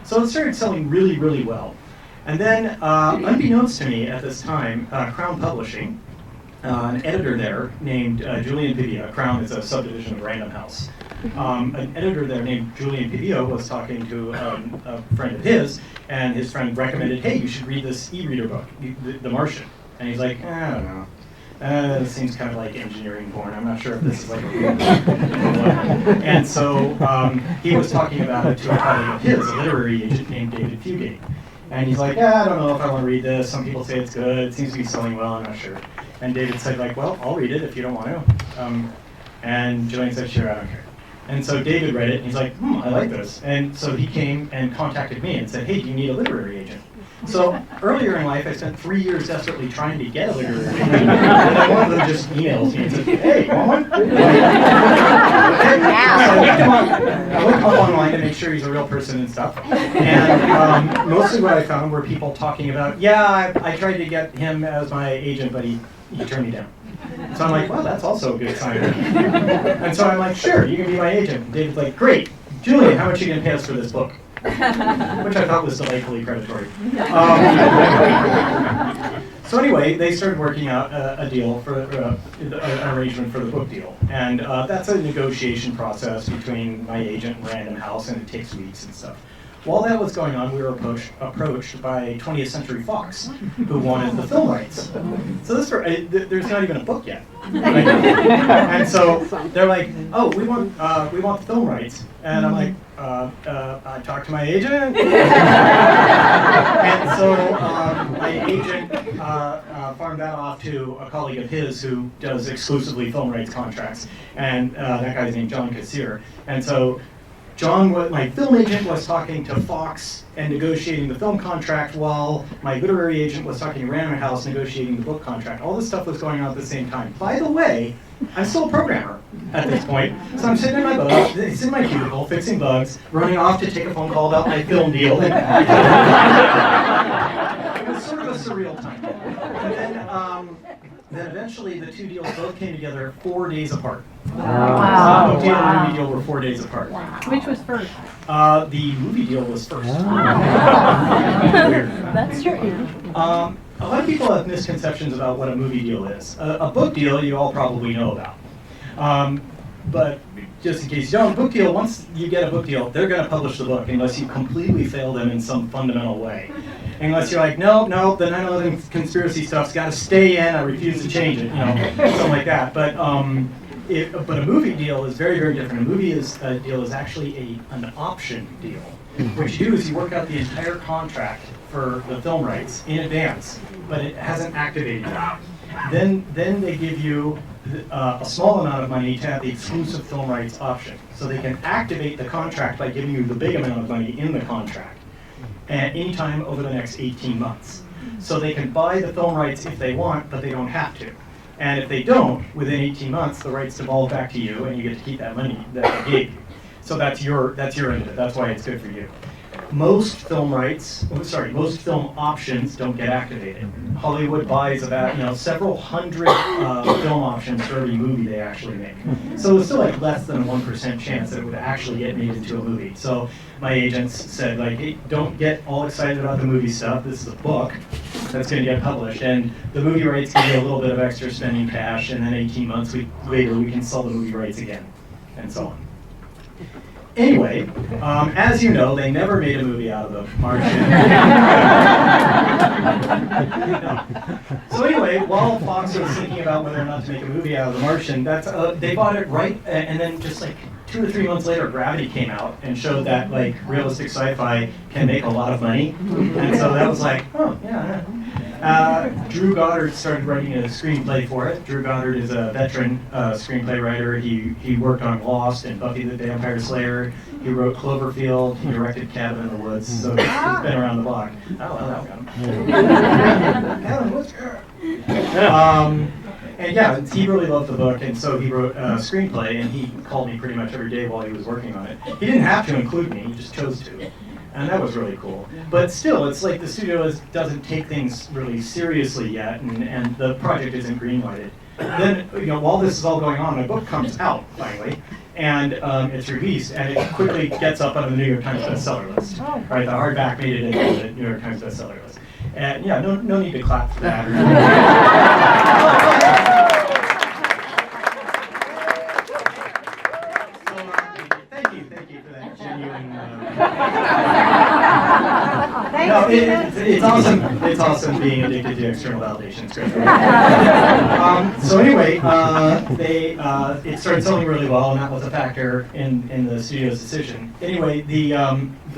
So it started selling really, really well. And then, unbeknownst to me at this time, Crown Publishing, an editor there named Julian Pivia. Crown is a subdivision of Random House. An editor there named Julian Pivia was talking to a friend of his, and his friend recommended, hey, you should read this e-reader book, The Martian. And he's like, I don't know. It seems kind of like engineering porn. I'm not sure if this is like a real book. And so he was talking about it to a colleague of his, a literary agent named David Fugate. And he's like, I don't know if I want to read this. Some people say it's good. It seems to be selling well. I'm not sure. And David said, like, well, I'll read it if you don't want to. And Julian said, sure, I don't care. And so David read it, and he's like, I like this. And so he came and contacted me and said, hey, do you need a literary agent? So earlier in life, I spent 3 years desperately trying to get a literary agent. And then one of them just emails me and said, hey, you want one? So I looked him up online to make sure he's a real person and stuff. And mostly what I found were people talking about, yeah, I tried to get him as my agent, but he turned me down. So I'm like, well, that's also a good sign. And so I'm like, sure, you can be my agent. And David's like, great. Julian, how much are you going to pay us for this book? Which I thought was delightfully predatory. So anyway, they started working out a deal for an arrangement for the book deal. And that's a negotiation process between my agent and Random House, and it takes weeks and stuff. While that was going on, we were approached by 20th Century Fox, who wanted the film rights. So there's not even a book yet. Right? And so they're like, oh, we want the film rights. And I'm like, I talked to my agent. And so my agent farmed that off to a colleague of his who does exclusively film rights contracts. And that guy's named John Kassir. And so John, my film agent, was talking to Fox and negotiating the film contract, while my literary agent was talking to Random House negotiating the book contract. All this stuff was going on at the same time. By the way, I'm still a programmer at this point, so I'm sitting in my boat, it's in my cubicle, fixing bugs, running off to take a phone call about my film deal. It was sort of a surreal time. And then eventually the two deals both came together 4 days apart. Wow. The book deal and the movie deal were 4 days apart. Wow. Which was first? The movie deal was first. That's true. A lot of people have misconceptions about what a movie deal is. A book deal you all probably know about. But just in case you don't, a book deal, once you get a book deal, they're going to publish the book unless you completely fail them in some fundamental way. Unless you're like, no, the 9/11 conspiracy stuff's got to stay in, I refuse to change it, something like that. But a movie deal is very, very different. A movie deal is actually an option deal. What you do is you work out the entire contract for the film rights in advance, but it hasn't activated yet. Then they give you a small amount of money to have the exclusive film rights option. So they can activate the contract by giving you the big amount of money in the contract at any time over the next 18 months. So they can buy the film rights if they want, but they don't have to. And if they don't, within 18 months, the rights devolve back to you, and you get to keep that money that they gave you. So that's your end of it. That's why it's good for you. Most film options don't get activated. Hollywood buys about several hundred film options for every movie they actually make. So it's still like less than a 1% chance that it would actually get made into a movie. So my agents said, like, hey, don't get all excited about the movie stuff. This is a book that's going to get published, and the movie rights give you a little bit of extra spending cash, and then 18 months later we can sell the movie rights again, and so on. Anyway, as you know, they never made a movie out of The Martian. No. So anyway, while Fox was thinking about whether or not to make a movie out of The Martian, they bought it right, and then just like 2 or 3 months later, Gravity came out and showed that like realistic sci-fi can make a lot of money, and so that was like, oh yeah. Drew Goddard started writing a screenplay for it. Drew Goddard is a veteran screenplay writer. He worked on Lost and Buffy the Vampire Slayer. He wrote Cloverfield. He directed Cabin in the Woods. So he's been around the block. Oh, well, that one. Cabin in the Woods. And yeah, he really loved the book, and so he wrote a screenplay, and he called me pretty much every day while he was working on it. He didn't have to include me, he just chose to. And that was really cool. But still, it's like the studio doesn't take things really seriously yet, and the project isn't greenlighted. then, while this is all going on, my book comes out finally, and it's released, and it quickly gets up on the New York Times bestseller list. Right, the hardback made it into the New York Times bestseller list. And yeah, no need to clap for that. Thank you for that genuine. No, it's awesome. It's awesome being addicted to external validation. It's great. So anyway, it started selling really well, and that was a factor in the studio's decision. Anyway, the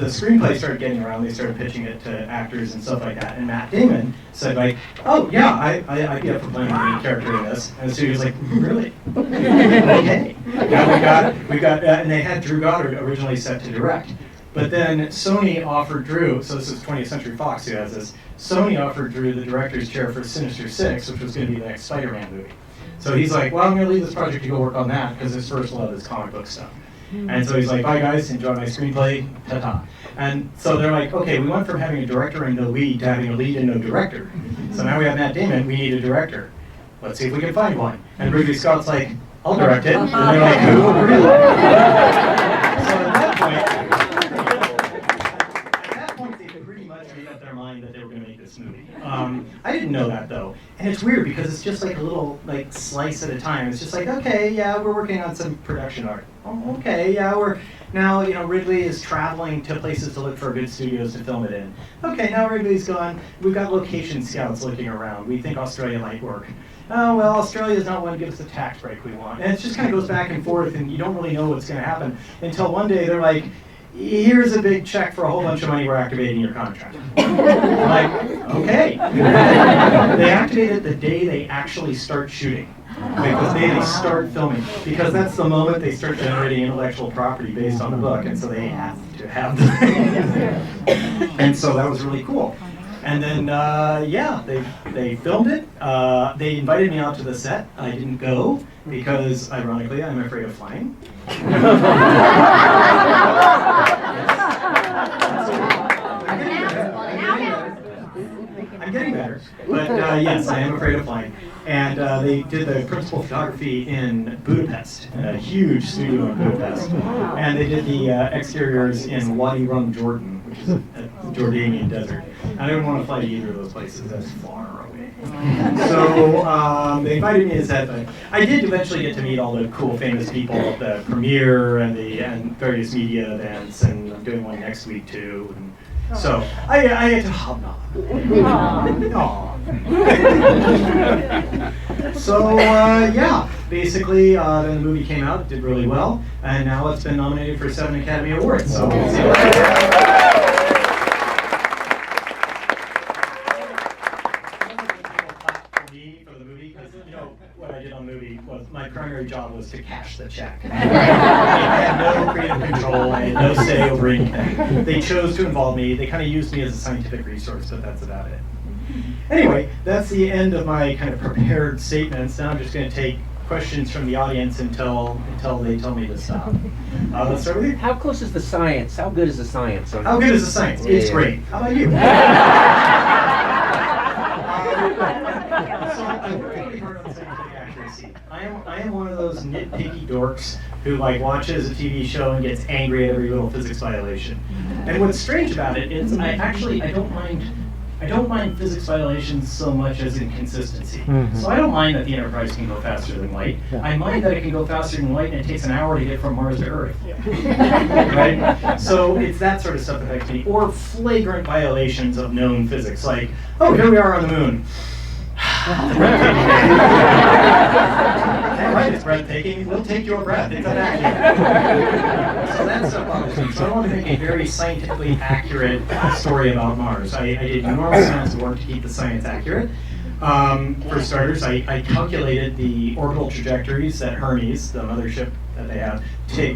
screenplay started getting around. They started pitching it to actors and stuff like that. And Matt Damon said, like, "Oh yeah, I'd be up for playing the main character in this." And the studio's like, "Really? Okay." Now we got, and they had Drew Goddard originally set to direct. But then Sony offered Drew, so this is 20th Century Fox who has this, Sony offered Drew the director's chair for Sinister Six, which was going to be the next Spider-Man movie. So he's like, well, I'm going to leave this project to go work on that, because his first love is comic book stuff. And so he's like, bye guys, enjoy my screenplay, ta-ta. And so they're like, okay, we went from having a director and no lead to having a lead and no director. So now we have Matt Damon, we need a director. Let's see if we can find one. And Ridley Scott's like, I'll direct it. And they're like, who? Really? So at that point, they pretty much made up their mind that they were going to make this movie. I didn't know that though, and it's weird because it's just like a little slice at a time. It's just like, okay, yeah, we're working on some production art. Oh, okay, yeah, we're now Ridley is traveling to places to look for good studios to film it in. Okay, now Ridley's gone. We've got location scouts looking around. We think Australia might work. Oh, well, Australia's not one to give us the tax break we want. And it just kind of goes back and forth, and you don't really know what's going to happen until one day they're like, here's a big check for a whole bunch of money, we're activating your contract. I'm like, okay. They activate it the day they actually start shooting. Because they start filming. Because that's the moment they start generating intellectual property based on the book, and so they have to have the And so that was really cool. And then, they filmed it. They invited me out to the set. I didn't go because, ironically, I'm afraid of flying. I'm getting better. But yes, I am afraid of flying. And they did the principal photography in Budapest, a huge studio in Budapest. And they did the exteriors in Wadi Rum, Jordan, which is a Jordanian desert. I didn't want to fly to either of those places. That's far away. So they invited me as head, but I did eventually get to meet all the cool, famous people at the premiere and various media events, and I'm doing one next week too. And so I get to hobnob. So basically, then the movie came out, it did really well, and now it's been nominated for 7 Academy Awards. So we'll see what what I did on the movie was my primary job was to cash the check. I had no creative control, I had no say over anything. They chose to involve me, they kind of used me as a scientific resource, but that's about it. Anyway, that's the end of my kind of prepared statements. Now I'm just going to take questions from the audience until they tell me to stop. Let's start with you. How close is the science? How good is the science? How good is the science? It's great. How about you? So I work really hard on scientific accuracy. I am one of those nitpicky dorks who watches a TV show and gets angry at every little physics violation. And what's strange about it is I don't mind physics violations so much as inconsistency. Mm-hmm. So I don't mind that the Enterprise can go faster than light. Yeah. I mind that it can go faster than light and it takes an hour to get from Mars to Earth. Yeah. Right? So it's that sort of stuff that affects me. Or flagrant violations of known physics, like, oh, here we are on the moon. Right, it's breathtaking. We'll take your breath. It's an vacuum. So that stuff bothers me. So I want to make a very scientifically accurate story about Mars. I did enormous amounts of work to keep the science accurate. For starters, I calculated the orbital trajectories that Hermes, the mothership that they have,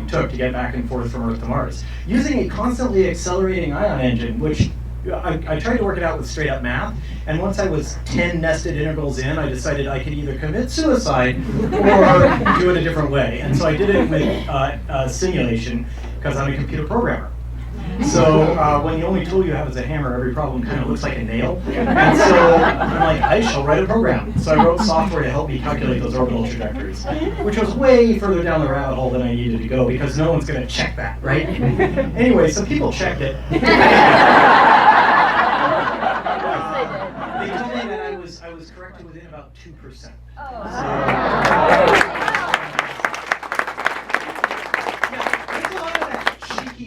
took to get back and forth from Earth to Mars, using a constantly accelerating ion engine, which I tried to work it out with straight up math, and once I was 10 nested integrals in, I decided I could either commit suicide or do it a different way. And so I did it with simulation, because I'm a computer programmer. So when the only tool you have is a hammer, every problem kind of looks like a nail. And so I'm like, I shall write a program. So I wrote software to help me calculate those orbital trajectories, which was way further down the rabbit hole than I needed to go because no one's going to check that, right? Anyway, so people checked it. They told me that I was corrected within about 2%.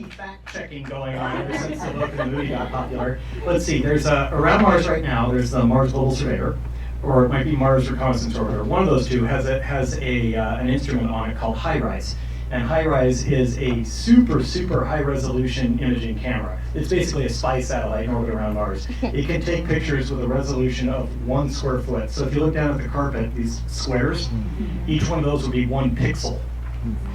Fact-checking going on ever since the book and the movie got popular. Let's see, there's around Mars right now, there's the Mars Global Surveyor, or it might be Mars Reconnaissance Orbiter. One of those two has an instrument on it called HiRISE. And HiRISE is a super, super high-resolution imaging camera. It's basically a spy satellite in orbit around Mars. It can take pictures with a resolution of 1 square foot. So if you look down at the carpet, these squares, each one of those would be 1 pixel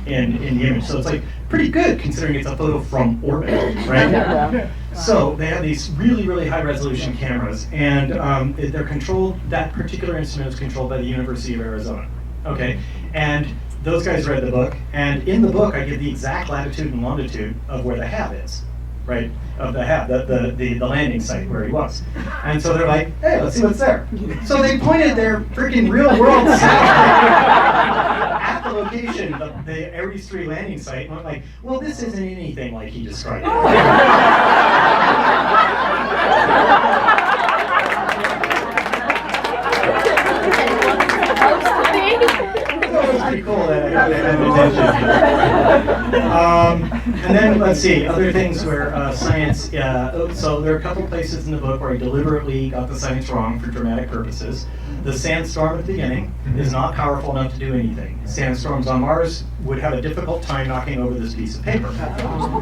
in the image. So it's like pretty good considering it's a photo from orbit, right? So they have these really, really high resolution cameras, and they're controlled, that particular instrument is controlled by the University of Arizona. Okay, and those guys read the book, and in the book I give the exact latitude and longitude of where the hab is, right? Of the hab, the landing site where he was. And so they're like, hey, let's see what's there. So they pointed their freaking real world satellite at the location, the Ares 3 landing site, and went like, well, this isn't anything like he described it. Pretty cool that I got that attention. And then let's see, other things where science, so there are a couple places in the book where I deliberately got the science wrong for dramatic purposes. The sandstorm at the beginning is not powerful enough to do anything. Sandstorms on Mars would have a difficult time knocking over this piece of paper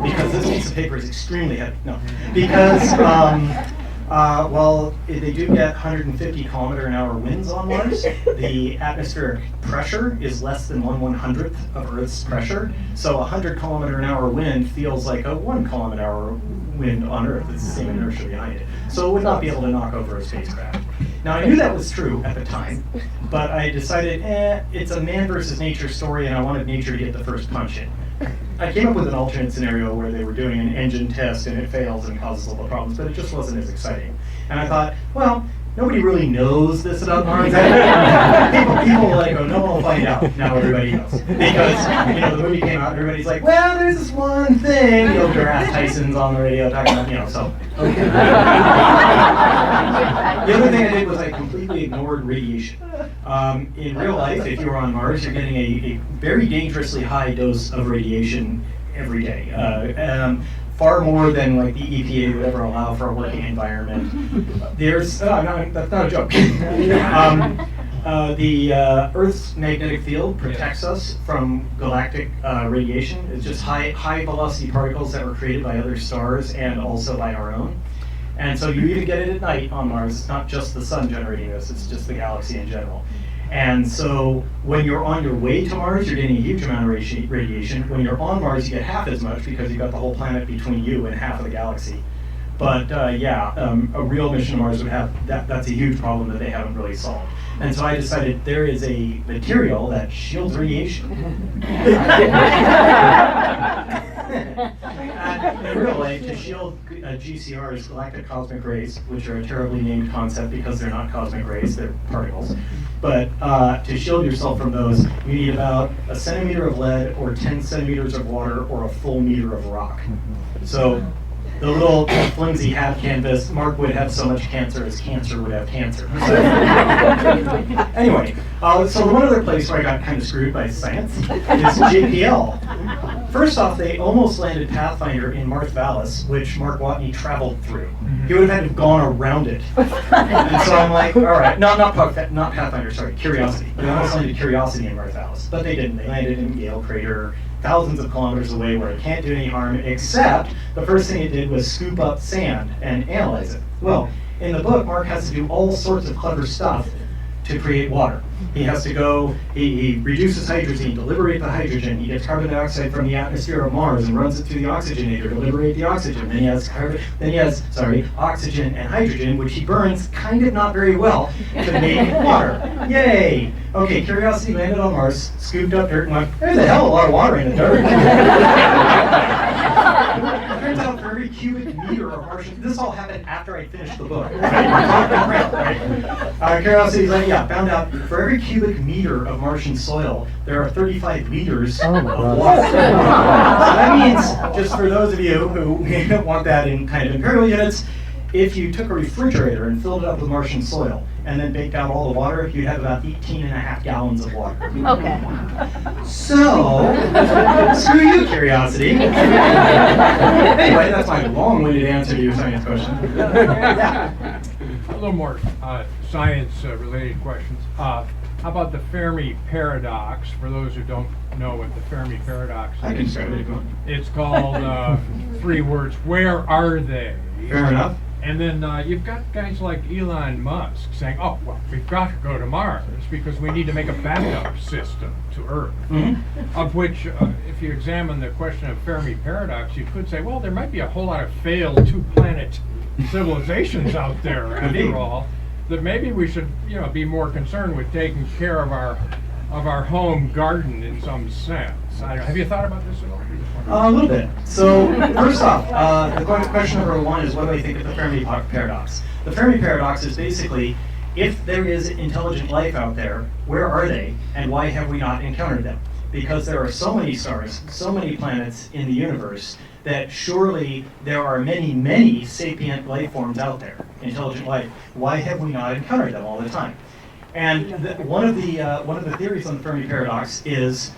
because this piece of paper is extremely heavy. No, because well, they do get 150 km/h winds on Mars. The atmospheric pressure is less than 1/100th of Earth's pressure. So a 100 km/h wind feels like a 1 km/h wind on Earth. It's the same inertia behind it. So it would not be able to knock over a spacecraft. Now I knew that was true at the time, but I decided, it's a man versus nature story and I wanted nature to get the first punch in. I came up with an alternate scenario where they were doing an engine test and it fails and causes little problems, but it just wasn't as exciting. And I thought, well, nobody really knows this about Mars. People will like, oh, no one will find out. Now everybody knows. Because, the movie came out and everybody's like, well, there's this one thing. Degrasse Tyson's on the radio talking about, so. Okay. The other thing I did was I completely ignored radiation. In real life, if you were on Mars, you're getting a very dangerously high dose of radiation every day. Far more than like the EPA would ever allow for a working environment. There's, that's not a joke. The Earth's magnetic field protects us from galactic radiation. It's just high velocity particles that were created by other stars and also by our own. And so you even get it at night on Mars. It's not just the sun generating this, it's just the galaxy in general. And so when you're on your way to Mars, you're getting a huge amount of radiation. When you're on Mars, you get half as much because you've got the whole planet between you and half of the galaxy. But a real mission to Mars would have, that's a huge problem that they haven't really solved. And so I decided there is a material that shields radiation. In real life, to shield GCRs, galactic cosmic rays, which are a terribly named concept because they're not cosmic rays, they're particles. But to shield yourself from those, you need about 1 centimeter of lead or 10 centimeters of water or a full meter of rock. So the little flimsy half canvas, Mark would have so much cancer as cancer would have cancer. So, anyway, so the one other place where I got kind of screwed by science is JPL. First off, they almost landed Pathfinder in Marth Vallis, which Mark Watney traveled through. He would have had to have gone around it. And so I'm like, all right, not Pathfinder, sorry, Curiosity. They almost landed Curiosity in Marth Vallis, but they didn't. They landed in Gale Crater, thousands of kilometers away where it can't do any harm, except the first thing it did was scoop up sand and analyze it. Well, in the book, Mark has to do all sorts of clever stuff to create water. He has to go, he reduces hydrogen to liberate the hydrogen. He gets carbon dioxide from the atmosphere of Mars and runs it through the oxygenator to liberate the oxygen. Then he has oxygen and hydrogen, which he burns kind of not very well to make water. Yay! Okay, Curiosity landed on Mars, scooped up dirt, and went, there's a hell of a lot of water in the dirt. turns out for every cubic meter of Martian, this all happened after I finished the book. Right? Curiosity's like, yeah, found out for every cubic meter of Martian soil, there are 35 liters of water. So that means, just for those of you who want that in kind of imperial units, if you took a refrigerator and filled it up with Martian soil and then baked out all the water, you'd have about 18.5 gallons of water. Okay. So, screw you, curiosity. Anyway, that's my long-winded answer to your science question. Yeah. A little more science-related questions. How about the Fermi Paradox? For those who don't know what the Fermi Paradox is, I can start it. it's called 3 words. Where are they? Fair enough. And then you've got guys like Elon Musk saying, oh, well, we've got to go to Mars because we need to make a backup system to Earth. Mm-hmm. Of which, if you examine the question of Fermi Paradox, you could say, well, there might be a whole lot of failed 2-planet civilizations out there, after all, that maybe we should, be more concerned with taking care of our home garden in some sense. Have you thought about this at all? A little bit. So, first off, the question number 1 is, what do I think of the Fermi Paradox? The Fermi Paradox is basically, if there is intelligent life out there, where are they, and why have we not encountered them? Because there are so many stars, so many planets in the universe, that surely there are many, many sapient life forms out there, intelligent life. Why have we not encountered them all the time? And one of the theories on the Fermi Paradox is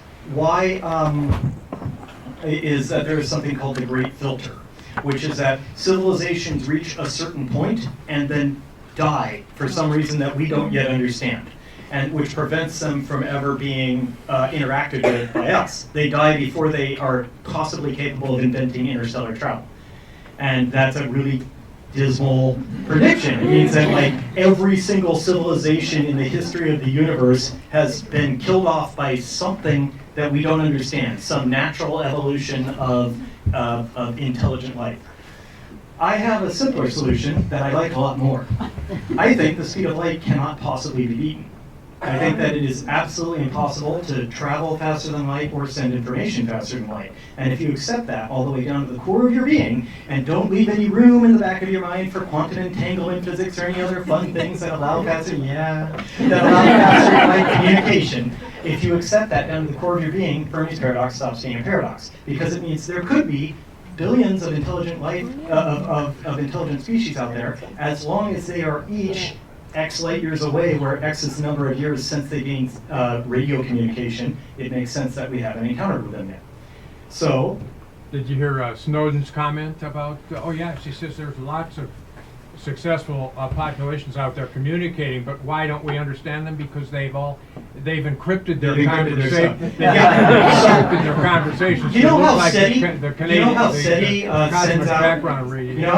is that there is something called the Great Filter, which is that civilizations reach a certain point and then die for some reason that we don't yet understand, and which prevents them from ever being interacted with by us. They die before they are possibly capable of inventing interstellar travel. And that's a really dismal prediction. It means that like every single civilization in the history of the universe has been killed off by something that we don't understand, some natural evolution of intelligent life. I have a simpler solution that I like a lot more. I think the speed of light cannot possibly be beaten. I think that it is absolutely impossible to travel faster than light or send information faster than light. And if you accept that all the way down to the core of your being, and don't leave any room in the back of your mind for quantum entanglement physics or any other fun things that allow faster light communication, if you accept that down to the core of your being, Fermi's paradox stops being a paradox. Because it means there could be billions of intelligent life, of intelligent species out there, as long as they are each X light years away, where X is the number of years since they being radio communication, it makes sense that we haven't encountered with them yet. So, did you hear Snowden's comment about, oh yeah, she says there's lots of successful populations out there communicating, but why don't we understand them? Because they've encrypted their conversations. Encrypted their conversations. You know how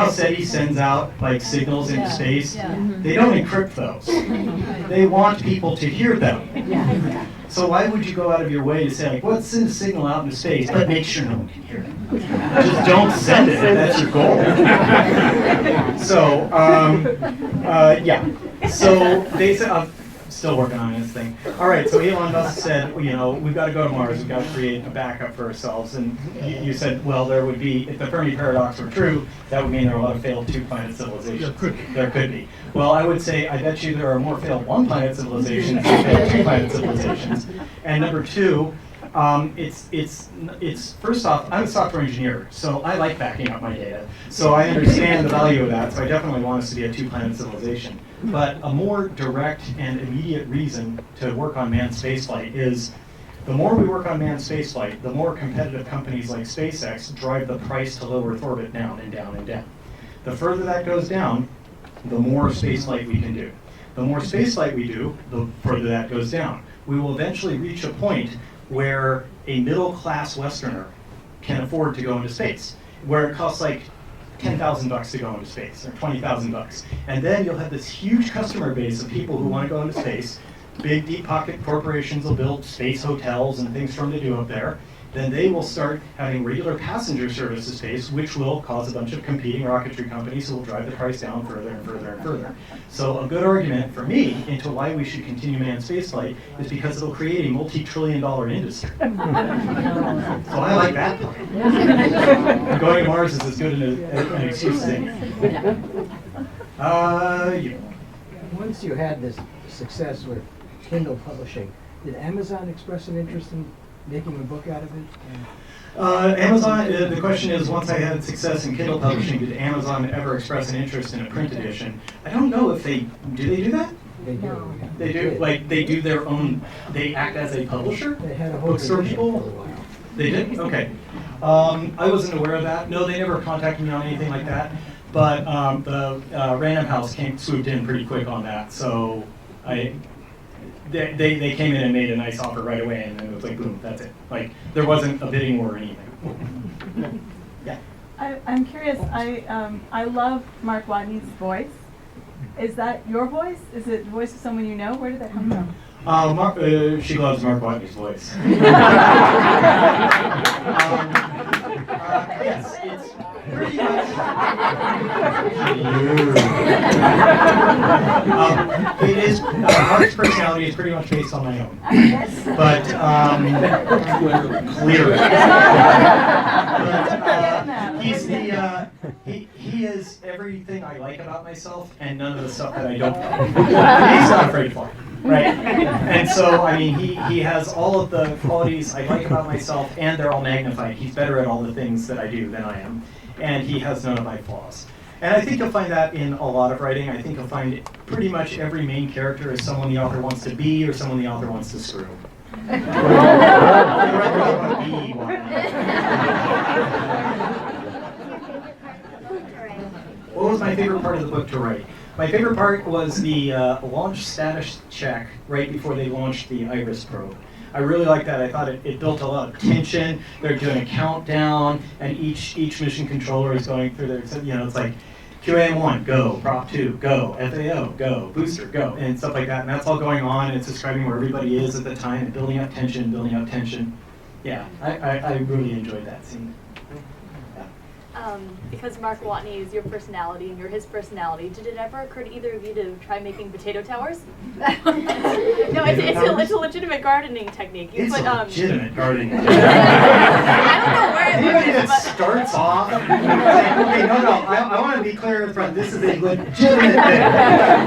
SETI sends out like signals into space? They don't encrypt those. They want people to hear them. So why would you go out of your way to say, like, well, let's send a signal out into space, but make sure no one can hear it? Just don't send it if that's your goal. So, yeah. So they said, I'm still working on this thing. All right, so Elon Musk said, we've got to go to Mars, we've got to create a backup for ourselves. And you said, well, there would be, if the Fermi Paradox were true, that would mean there are a lot of failed 2-planet civilizations. There could be. Well, I would say, I bet you there are more failed 1-planet civilizations than failed 2-planet civilizations. And number 2, it's first off, I'm a software engineer, so I like backing up my data. So I understand the value of that, so I definitely want us to be a 2-planet civilization. But a more direct and immediate reason to work on manned spaceflight is the more we work on manned spaceflight, the more competitive companies like SpaceX drive the price to low Earth orbit down and down and down. The further that goes down, the more spaceflight we can do. The more spaceflight we do, the further that goes down. We will eventually reach a point where a middle-class Westerner can afford to go into space, where it costs like $10,000 to go into space, or $20,000. And then you'll have this huge customer base of people who want to go into space, big deep pocket corporations will build space hotels and things for them to do up there. Then they will start having regular passenger service to space, which will cause a bunch of competing rocketry companies who will drive the price down further and further and further. So a good argument for me into why we should continue manned spaceflight is because it'll create a multi-trillion-dollar industry. So I like that part. Going to Mars is as good an excuse as any. You. Once you had this success with Kindle publishing, did Amazon express an interest in making a book out of it? Amazon, the question is, once I had success in Kindle publishing, did Amazon ever express an interest in a print edition? I don't know if they do that? They do. They do, like, they do their own, they act as a publisher? They had a whole Bookstore division for a people? while. They did? Okay. I wasn't aware of that. No, they never contacted me on anything like that. But the Random House swooped in pretty quick on that. So they came in and made a nice offer right away, and then it was like, boom, that's it. Like, there wasn't a bidding war or anything. Yeah. I'm curious, I love Mark Watney's voice. Is that your voice? Is it the voice of someone you know? Where did that come from? She loves Mark Watney's voice. Yes, it's pretty much. It is. Mark's personality is pretty much based on my own. But clearly. But he's the. He is everything I like about myself and none of the stuff that I don't like. He's not afraid to fly. Right. And so, I mean, he has all of the qualities I like about myself, and they're all magnified. He's better at all the things that I do than I am. And he has none of my flaws. And I think you'll find that in a lot of writing. I think you'll find pretty much every main character is someone the author wants to be or someone the author wants to screw. What was my favorite part of the book to write? My favorite part was the launch status check right before they launched the Iris probe. I really liked that. I thought it built a lot of tension. They're doing a countdown, and each mission controller is going through their, it's like QAM1, go, Prop 2, go, FAO, go, booster, go, and stuff like that. And that's all going on, and it's describing where everybody is at the time, and building up tension, Yeah, I really enjoyed that scene. Because Mark Watney is your personality and you're his personality, did it ever occur to either of you to try making potato towers? No, it's a legitimate gardening technique. It's a legitimate gardening technique. I don't know where it Anybody is, that but starts off saying, okay, no, I want to be clear in front. This is a legitimate thing.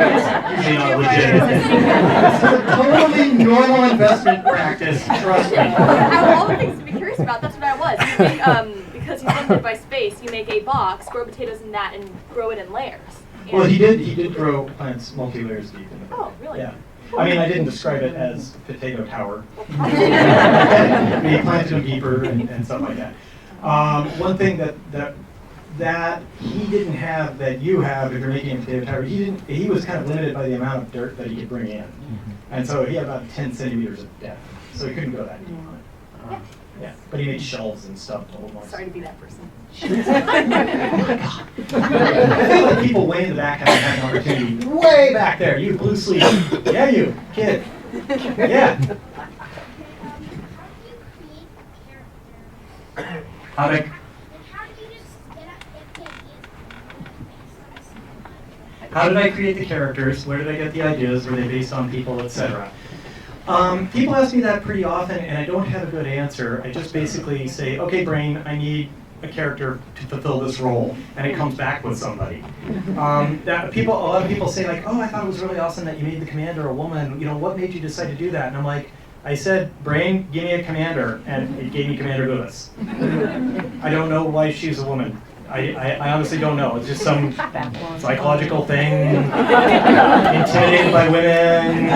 It's usually not legitimate. This is a totally normal investment practice. Trust me. out of all the things to be curious about, that's what I was. You make, because he's limited by space, you make a box, grow potatoes in that, and grow it in layers. And Well, he did grow plants multi-layers deep in the book. Oh, really? Yeah. I mean, I didn't describe it as potato tower. Well, He probably- planted them deeper and stuff like that. One thing that he didn't have that you have if you're making a potato tower, he was kind of limited by the amount of dirt that he could bring in. And so he had about 10 centimeters of depth. So he couldn't go that deep. Yeah, but he made shelves and stuff to hold more. Sorry to be that person. I feel like people way in the back haven't had an opportunity. Way back there, you blue sleeve. Yeah, you, kid. Yeah. How did I create the characters? Where did I get the ideas? Were they based on people, etc.? People ask me that pretty often, and I don't have a good answer. I just basically say, okay, brain, I need a character to fulfill this role, and it comes back with somebody. A lot of people say, like, oh, I thought it was really awesome that you made the commander a woman. What made you decide to do that? And I'm like, I said, brain, give me a commander, and it gave me Commander Lewis. I don't know why she's a woman. I honestly don't know. It's just some psychological thing, intimidated by women.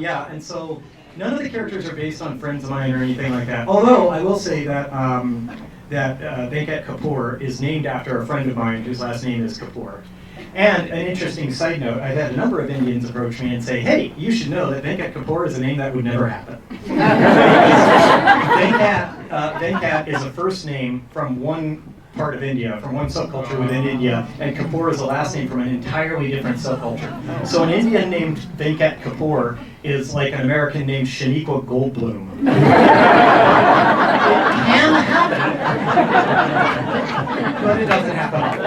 Yeah, and so none of the characters are based on friends of mine or anything like that. Although I will say that Venkat Kapoor is named after a friend of mine whose last name is Kapoor. And an interesting side note, I've had a number of Indians approach me and say, hey, you should know that Venkat Kapoor is a name that would never happen. Venkat is a first name from one part of India, from one subculture within India, and Kapoor is the last name from an entirely different subculture. So an Indian named Venkat Kapoor is like an American named Shaniqua Goldblum. It can happen, but it doesn't happen often.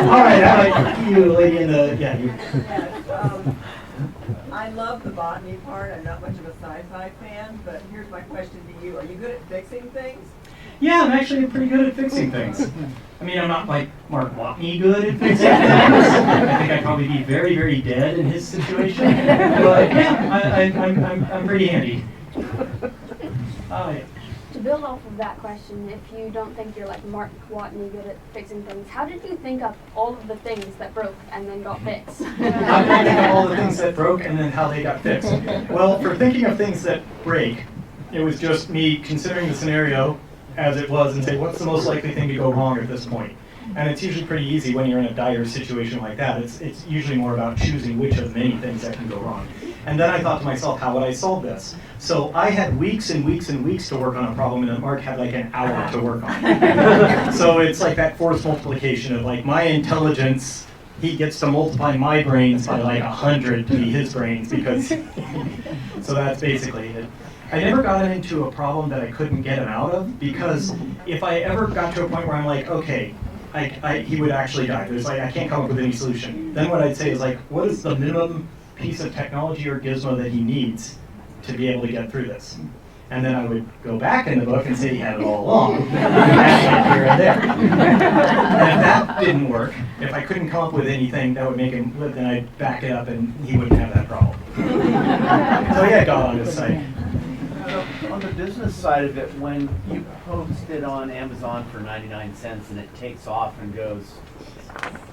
All right, how about you, lady in the, yeah, you. Yes, I love the botany part. I'm not much of a sci-fi fan, but here's my question to you. Are you good at fixing things? Yeah, I'm actually pretty good at fixing things. I mean, I'm not like Mark Watney good at fixing things. I think I'd probably be very, very dead in his situation. But yeah, I'm pretty handy. Yeah. To build off of that question, if you don't think you're like Mark Watney good at fixing things, how did you think up all of the things that broke and then got fixed? How did I think of all the things that broke and then how they got fixed? Well, for thinking of things that break, it was just me considering the scenario as it was and say, what's the most likely thing to go wrong at this point? And it's usually pretty easy when you're in a dire situation like that. It's usually more about choosing which of many things that can go wrong. And then I thought to myself, how would I solve this? So I had weeks and weeks and weeks to work on a problem, and then Mark had like an hour to work on it. So it's like that force multiplication of like my intelligence, he gets to multiply my brains by like 100 to be his brains because, so that's basically it. I never got him into a problem that I couldn't get him out of, because if I ever got to a point where I'm like, okay, he would actually die. There's like, I can't come up with any solution. Then what I'd say is like, what is the minimum piece of technology or gizmo that he needs to be able to get through this? And then I would go back in the book and say he had it all along, here and there. And if that didn't work, if I couldn't come up with anything that would make him live, then I'd back it up and he wouldn't have that problem. So he had God on his side. On the business side of it, when you post it on Amazon for 99 cents and it takes off and goes,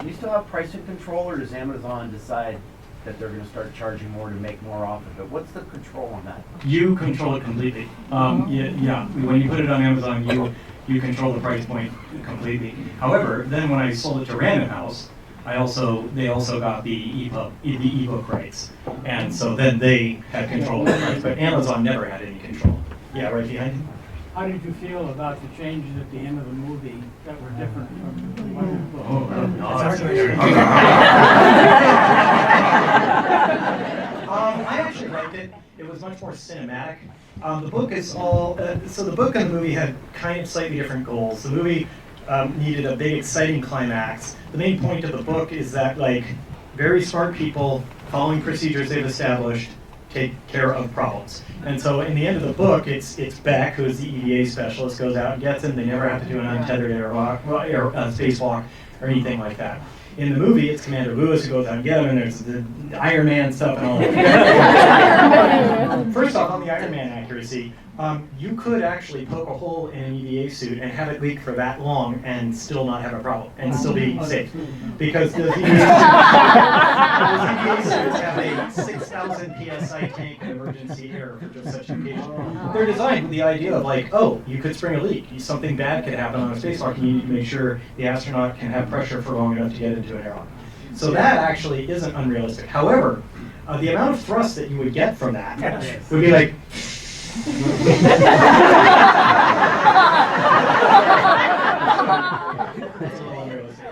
do you still have pricing control, or does Amazon decide that they're going to start charging more to make more off of it? What's the control on that? You control it completely. Yeah, when you put it on Amazon, you control the price point completely. However, then when I sold it to Random House, they also got the ebook rights, and so then they had control of the price. But Amazon never had any control. Yeah, right behind you. How did you feel about the changes at the end of the movie that were different from the one book? I actually liked it. It was much more cinematic. The book is all so the book and the movie had kind of slightly different goals. The movie needed a big, exciting climax. The main point of the book is that like very smart people following procedures they've established take care of problems. And so in the end of the book, it's Beck, who is the EVA specialist, goes out and gets him. They never have to do an untethered spacewalk or anything like that. In the movie, it's Commander Lewis who goes out and gets him, and there's the Iron Man stuff and all that. First off, on the Iron Man accuracy, you could actually poke a hole in an EVA suit and have it leak for that long and still not have a problem and still be safe. Because the EVA suits have a 6,000 PSI tank of emergency air for just such an occasion. They're designed with the idea of like, oh, you could spring a leak. Something bad could happen on a spacewalk, and you need to make sure the astronaut can have pressure for long enough to get into an airlock. So that actually isn't unrealistic. However, the amount of thrust that you would get from that would be like, that's a little unrealistic.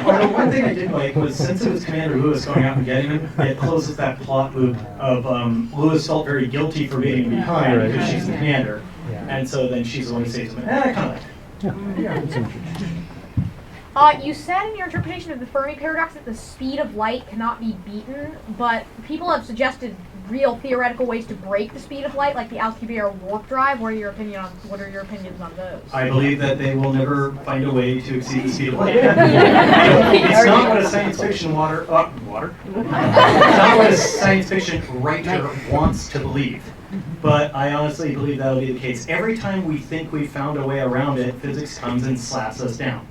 Although one thing I did like was, since it was Commander Lewis going out and getting him, it closes that plot loop of Lewis felt very guilty for leaving him behind because she's the commander, and so then she's the one who saves him. And I kind of liked it. You said in your interpretation of the Fermi Paradox that the speed of light cannot be beaten, but people have suggested real theoretical ways to break the speed of light, like the Alcubierre warp drive. What are your opinions on those? I believe that they will never find a way to exceed the speed of light. It's not what a science fiction It's not what a science fiction writer wants to believe. But I honestly believe that'll be the case. Every time we think we've found a way around it, physics comes and slaps us down.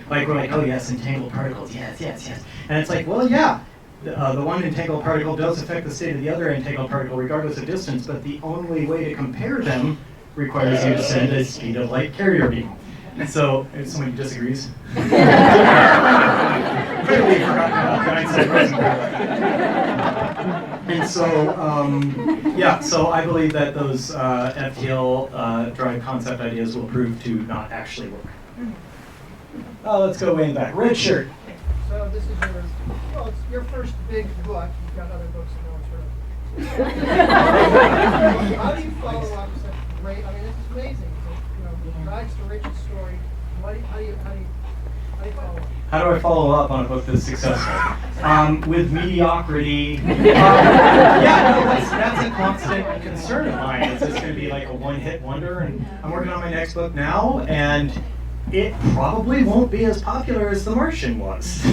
Like we're like, oh yes, entangled particles, yes. And it's like, well, yeah, the one entangled particle does affect the state of the other entangled particle regardless of distance, but the only way to compare them requires you to send a speed of light carrier beam. And so, if somebody disagrees, clearly forgotten about the Einstein-Rosen paradox. And so, yeah, so I believe that those FTL drive concept ideas will prove to not actually work. Let's go way in the back. Red shirt. So this is it's your first big book. You've got other books that no one's heard of. How do you follow up such great? I mean, this is amazing. Rags to riches story. How do you follow up? How do I follow up on a book that's successful? With mediocrity. Yeah, no, that's a constant concern of mine. Is this going to be like a one-hit wonder? And I'm working on my next book now, and it probably won't be as popular as The Martian was.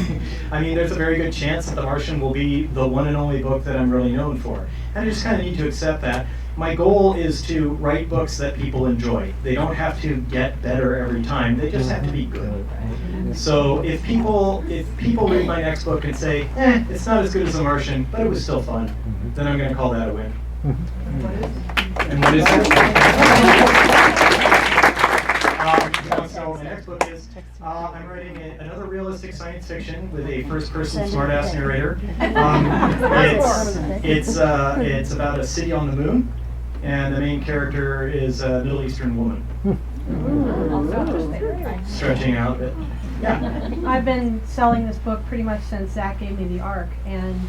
I mean, there's a very good chance that The Martian will be the one and only book that I'm really known for. And I just kind of need to accept that. My goal is to write books that people enjoy. They don't have to get better every time. They just have to be good. So if people read my next book and say, it's not as good as The Martian, but it was still fun, then I'm going to call that a win. And what is it? So the next book is, I'm writing another realistic science fiction with a first-person smartass narrator. It's about a city on the moon, and the main character is a Middle Eastern woman. Stretching out a bit. Yeah. I've been selling this book pretty much since Zach gave me the ARC, and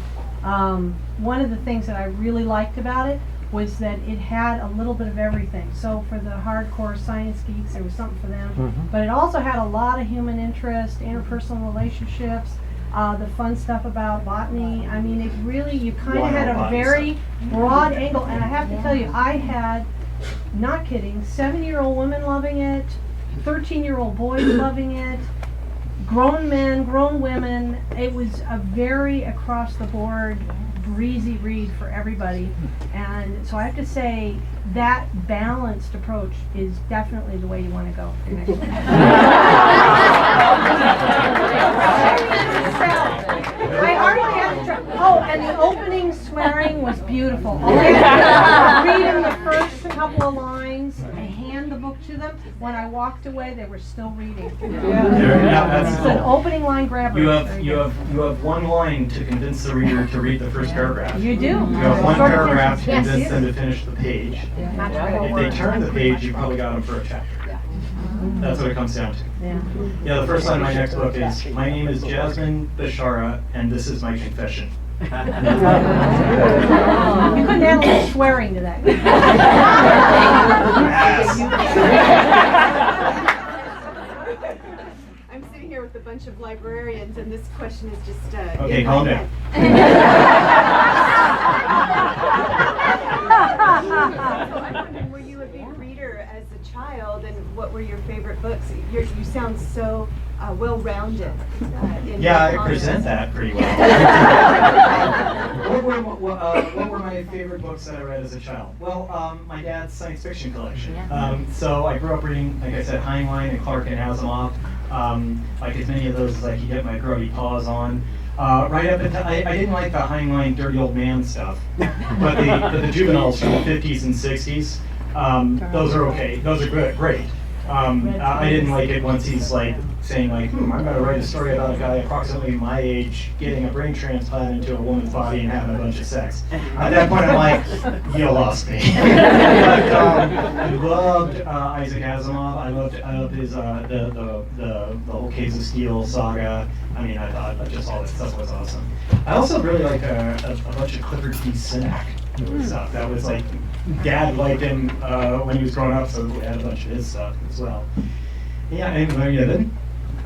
one of the things that I really liked about it was that it had a little bit of everything. So for the hardcore science geeks, there was something for them. But it also had a lot of human interest, interpersonal relationships, the fun stuff about botany. I mean, it really, you kind of had a very broad angle. And I have to tell you, I had, not kidding, 7-year-old women loving it, 13-year-old boys loving it, grown men, grown women. It was a very across-the-board breezy read for everybody, and so I have to say that balanced approach is definitely the way you want to go. I hardly have to try. Oh, and the opening swearing was beautiful. Reading the first couple of lines, I hand the book to them. When I walked away, they were still reading. That's It's an opening line grabber. You have one line to convince the reader to read the first paragraph. You do. You have one Short paragraph to attention. convince them to finish the page. If they turn the page, you probably got them for a chapter. That's what it comes down to. Yeah, the first line of my next book is, my name is Jasmine Bashara, and this is my confession. You couldn't handle the swearing to that. I'm sitting here with a bunch of librarians, and this question is just okay, calm down. So I'm wondering, were you a big reader as a child, and what were your favorite books? You sound so well-rounded. Yeah, I present that pretty well. What were my favorite books that I read as a child? Well, my dad's science fiction collection. So I grew up reading, like I said, Heinlein and Clark and Asimov. Like as many of those as I could get my grubby paws on. Right up until, I didn't like the Heinlein dirty old man stuff, but the juveniles from the 50s and 60s, those are okay. Those are great. I didn't like it once he's like saying like, I'm going to write a story about a guy approximately my age getting a brain transplant into a woman's body and having a bunch of sex. At that point, I'm like, you lost me. But I loved Isaac Asimov. I loved his the whole Caves of Steel saga. I mean, I thought just all that stuff was awesome. I also really liked a bunch of Clifford T. Sinak stuff. That was like, Dad liked him when he was growing up, so we had a bunch of his stuff as well. Yeah, and Larry Niven.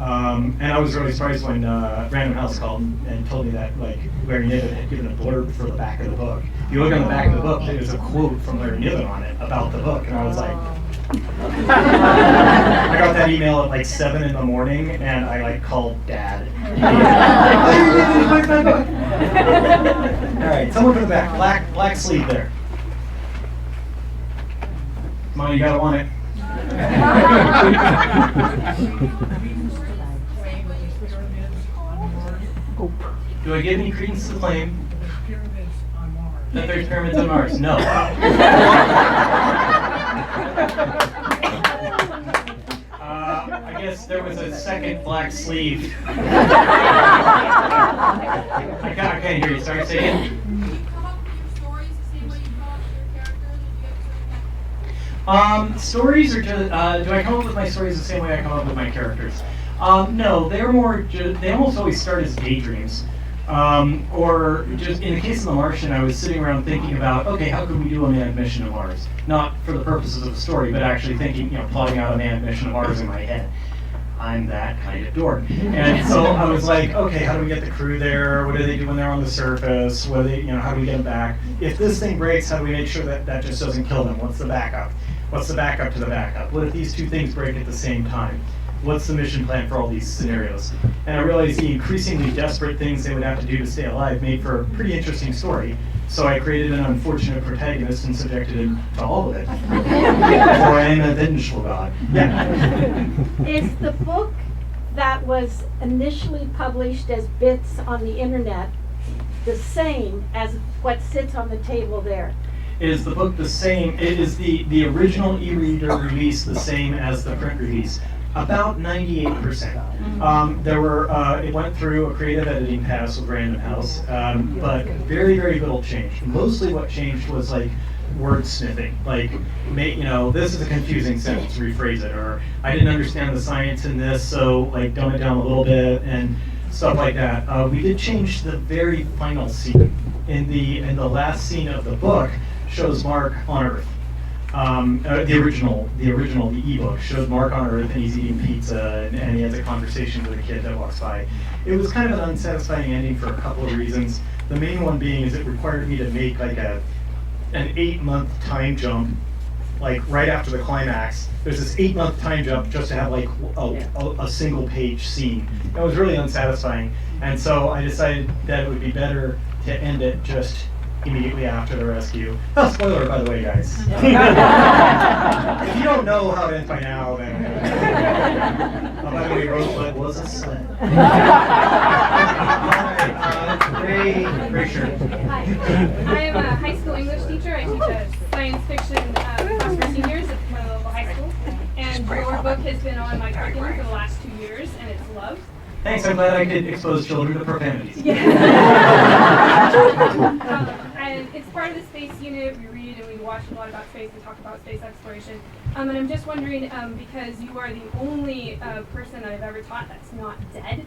And I was really surprised when Random House called and told me that like Larry Niven had given a blurb for the back of the book. If you look on the back of the book, there's a quote from Larry Niven on it about the book, and I was like, I got that email at like 7 in the morning, and I like called Dad. All right, someone from the back, black sleeve there. Come on, you gotta want it. Do I give any credence to the claim that there's pyramids on Mars? No. I guess there was a second black sleeve. I can't hear you. Sorry, say again. Stories are just, do I come up with my stories the same way I come up with my characters? No, they're more, they almost always start as daydreams. Or just in the case of The Martian, I was sitting around thinking about, okay, how could we do a manned mission to Mars? Not for the purposes of the story, but actually thinking, plotting out a manned mission to Mars in my head. I'm that kind of dork. And so I was like, okay, how do we get the crew there? What do they do when they're on the surface? What do they, how do we get them back? If this thing breaks, how do we make sure that that just doesn't kill them? What's the backup? What's the backup to the backup? What if these two things break at the same time? What's the mission plan for all these scenarios? And I realized the increasingly desperate things they would have to do to stay alive made for a pretty interesting story. So I created an unfortunate protagonist and subjected him to all of it. For I am a vengeful god. Yeah. Is the book that was initially published as bits on the internet the same as what sits on the table there? Is the book the same? It is the original e-reader release the same as the print release? About 98%. There were, it went through a creative editing pass with Random House, but very, very little changed. Mostly what changed was like wordsmithing, like, this is a confusing sentence, rephrase it, or I didn't understand the science in this, so like dumb it down a little bit, and stuff like that. We did change the very final scene. In the last scene of the book shows Mark on Earth. The original, the ebook shows Mark on Earth and he's eating pizza and he has a conversation with a kid that walks by. It was kind of an unsatisfying ending for a couple of reasons. The main one being is it required me to make like an 8-month time jump, like right after the climax. There's this 8-month time jump just to have like a single page scene. It was really unsatisfying, and so I decided that it would be better to end it just immediately after the rescue. Oh, spoiler, by the way, guys. If you don't know how it ends by now, then... by the way, Rosebud was a sled. Gray shirt. Hi. I am a high school English teacher. I teach a science fiction class for seniors at my local high school. And your book has been on my curriculum for the last 2 years, and it's loved. Thanks, I'm glad I could expose children to profanities. Yeah. And it's part of the space unit. We read and we watch a lot about space. We talk about space exploration. And I'm just wondering, because you are the only person that I've ever taught that's not dead.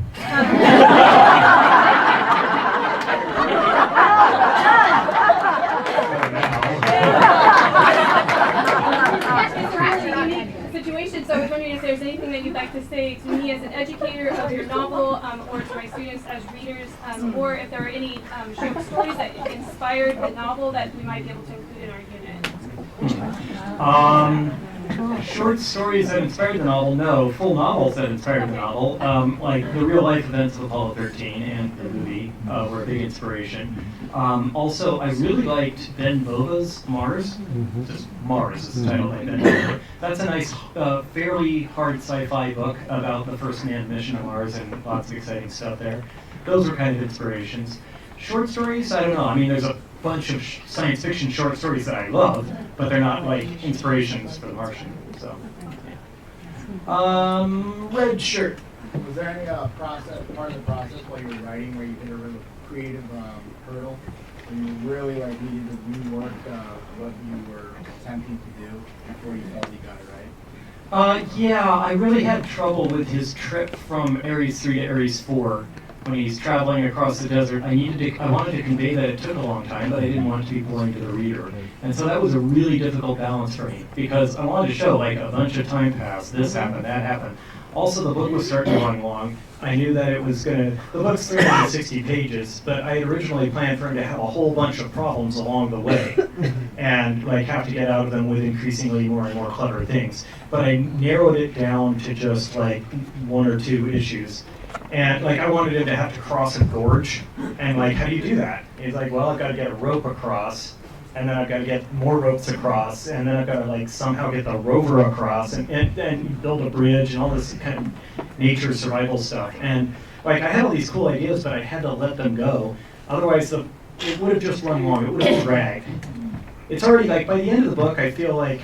It's a really unique situation, so I was wondering if there's anything that you'd like to say to me as an educator of your novel, or to my students as readers, or if there are any short stories that inspired the novel that we might be able to include in our unit. Short stories that inspired the novel, no. Full novels that inspired the novel, like the real life events of Apollo 13 and the movie were a big inspiration. Also, I really liked Ben Bova's Mars. Just Mars is the title by Ben Bova. That's a nice, fairly hard sci-fi book about the first manned mission to Mars and lots of exciting stuff there. Those were kind of inspirations. Short stories, I don't know. I mean, there's a bunch of science fiction short stories that I love, but they're not like inspirations for The Martian. So, yeah. Red shirt. Was there any part of the process while you were writing where you hit a real creative hurdle, and you really like needed to rework what you were attempting to do before you felt you got it right? Yeah, I really had trouble with his trip from Ares 3 to Ares 4. When he's traveling across the desert, I wanted to convey that it took a long time, but I didn't want it to be boring to the reader. And so that was a really difficult balance for me, because I wanted to show like a bunch of time passed, this happened, that happened. Also, the book was starting to run long. I knew that it was the book's 360 pages, but I had originally planned for him to have a whole bunch of problems along the way, and like have to get out of them with increasingly more and more clever things. But I narrowed it down to just like 1 or 2 issues. And like I wanted him to have to cross a gorge, and like how do you do that? He's like, well, I've got to get a rope across, and then I've got to get more ropes across, and then I've got to like somehow get the rover across, and build a bridge and all this kind of nature survival stuff. And like I had all these cool ideas, but I had to let them go. Otherwise, it would have just run long. It would have dragged. It's already like by the end of the book, I feel like.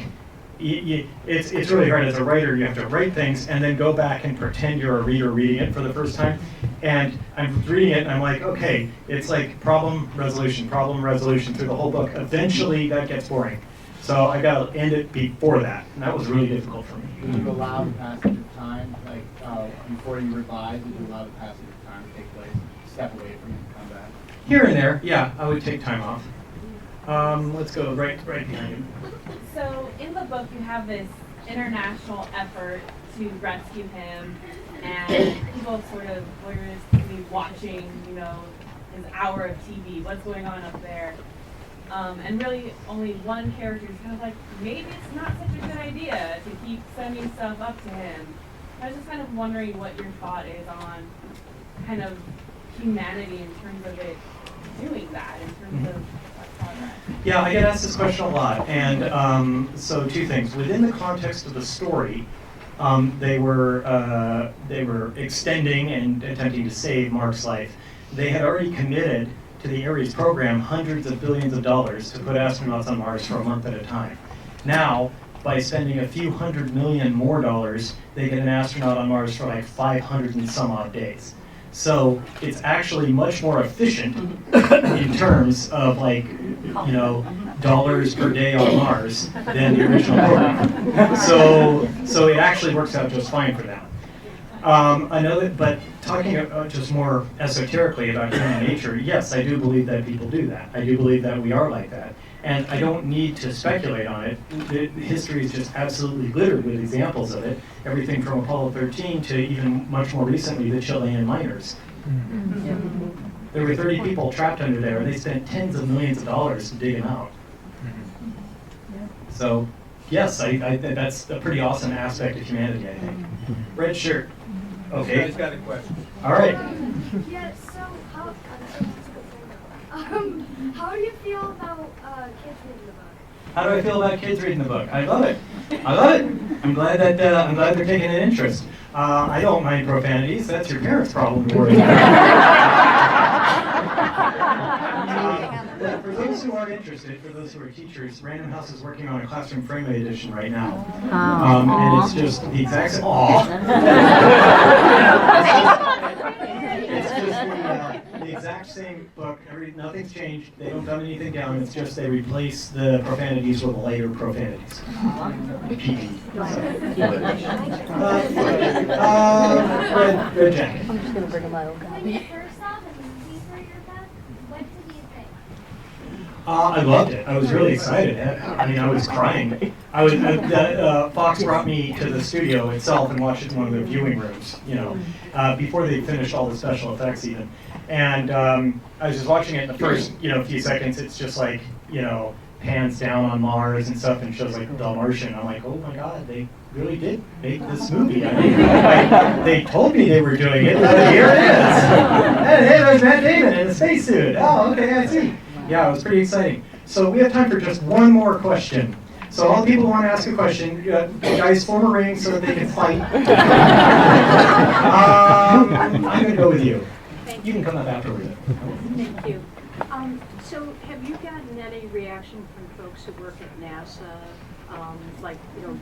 It's really hard as a writer. You have to write things and then go back and pretend you're a reader reading it for the first time. And I'm reading it and I'm like, okay, it's like problem resolution through the whole book. Eventually that gets boring. So I got to end it before that, and that was really difficult for me. Would you allow the passage of time, like before you revise, would you allow the passage of time to take place, step away from it and come back? Here and there, yeah, I would take time off. Let's go right behind you. So in the book, you have this international effort to rescue him, and people sort of voyeuristically watching, his hour of TV, what's going on up there. And really only one character is kind of like, maybe it's not such a good idea to keep sending stuff up to him. I was just kind of wondering what your thought is on kind of humanity in terms of it doing that, in terms of progress. Yeah, I get asked this question a lot, and so two things. Within the context of the story, they were extending and attempting to save Mark's life. They had already committed to the Ares program hundreds of billions of dollars to put astronauts on Mars for a month at a time. Now, by spending a few $100 million more, they get an astronaut on Mars for like 500 and some odd days. So it's actually much more efficient in terms of dollars per day on Mars than the original program. So it actually works out just fine for them. I know that, but talking just more esoterically about human nature, yes, I do believe that people do that. I do believe that we are like that. And I don't need to speculate on it. The history is just absolutely littered with examples of it. Everything from Apollo 13 to even much more recently, the Chilean miners. There were 30 people trapped under there, and they spent tens of millions of dollars to dig them out. So, yes, I that's a pretty awesome aspect of humanity, I think. Red shirt. Okay. I've got a question. All right. Yeah, so how do you feel about kids reading the book? How do I feel about kids reading the book? I love it. I love it. I'm glad that they're taking an interest. I don't mind profanities. That's your parents' problem to worry about. For those who aren't interested, for those who are teachers, Random House is working on a classroom frame edition right now, and it's just the exact same. It's just the exact same book. Nothing's changed. They don't dumb anything down. It's just they replace the profanities with lighter profanities. PG. Red jacket. I'm just gonna bring a my own copy. When you first saw the movie for your book, what did you think? I loved it. I was really excited. I mean, I was crying. Fox brought me to the studio itself and watched it in one of the viewing rooms, before they finished all the special effects even. And I was just watching it in the first, few seconds. It's just like, pans down on Mars and stuff and shows like The Martian. I'm like, oh my God, they really did make this movie. I mean, they told me they were doing it, but here it is. Hey, there's Matt Damon in a spacesuit. Oh, okay, I see. Yeah, it was pretty exciting. So we have time for just one more question. So all the people who want to ask a question, guys form a ring so that they can fight. I'm going to go with you. You can come up afterwards. Thank you. So have you gotten any reaction from folks who work at NASA?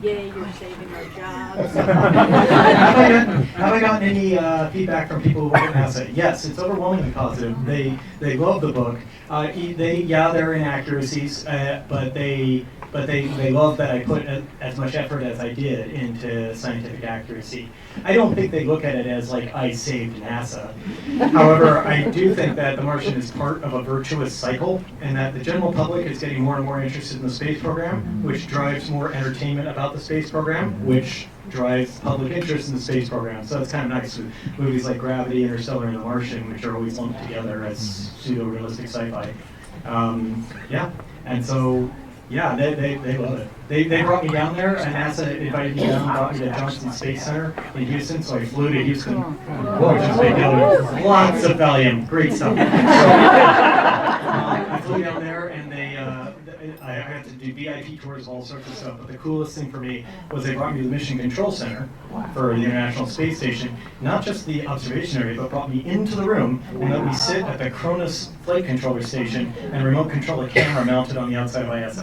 Yay, you're saving our jobs. Have I gotten any feedback from people who work at NASA? Yes, it's overwhelmingly positive. They love the book. There are inaccuracies, but they love that I put as much effort as I did into scientific accuracy. I don't think they look at it as like I saved NASA. However, I do think that The Martian is part of a virtuous cycle, and that the general public is getting more and more interested in the space program, which drives more entertainment about the space program, which drives public interest in the space program. So it's kind of nice with movies like Gravity, Interstellar, and The Martian, which are always lumped together as pseudo-realistic sci-fi. And so, yeah, they love it. They brought me down there, and NASA invited me down and brought me to Johnson Space Center in Houston, so I flew to Houston, which is a big deal. Lots of Valium, great stuff. So, I flew down there, and I had to do VIP tours, all sorts of stuff, but the coolest thing for me was they brought me to the Mission Control Center for the International Space Station, not just the observation area, but brought me into the room and let me sit at the Cronus flight controller station and remote control a camera mounted on the outside of ISS.